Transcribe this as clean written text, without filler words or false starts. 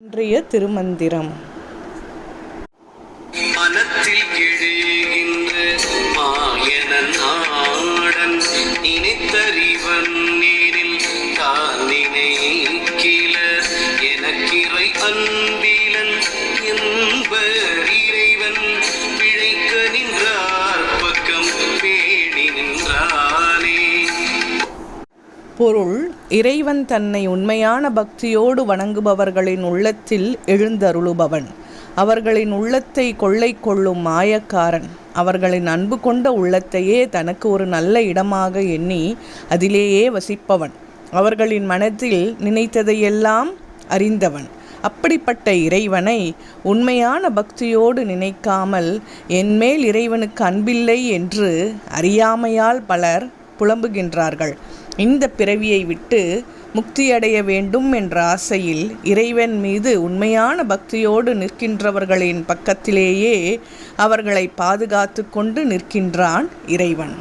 இன்றைய திருமந்திரம். மனத்தில் எழுகின்ற மாயனன் ஆடன் நினைத்தறிவன் நேரில் தான் நினைக்கில எனக்கிறை அன்பிலன் என்பர் இறைவன் பிழைக்க நின்றார் பக்கம் பேணி நின்றானே. பொருள்: இறைவன் தன்னை உண்மையான பக்தியோடு வணங்குபவர்களின் உள்ளத்தில் எழுந்தருளுபவன். அவர்களின் உள்ளத்தை கொள்ளை கொள்ளும் மாயக்காரன். அவர்களின் அன்பு கொண்ட உள்ளத்தையே தனக்கு ஒரு நல்ல இடமாக எண்ணி அதிலேயே வசிப்பவன். அவர்களின் மனத்தில் நினைத்ததையெல்லாம் அறிந்தவன். அப்படிப்பட்ட இறைவனை உண்மையான பக்தியோடு நினைக்காமல் என்மேல் இறைவனுக்கு அன்பில்லை என்று அறியாமையால் பலர் புலம்புகின்றார்கள். இந்த பிறவியை விட்டு முக்தியடைய வேண்டும் என்ற ஆசையில் இறைவன் மீது உண்மையான பக்தியோடு நிற்கின்றவர்களின் பக்கத்திலேயே அவர்களை பாதுகாத்து கொண்டு நிற்கின்றான் இறைவன்.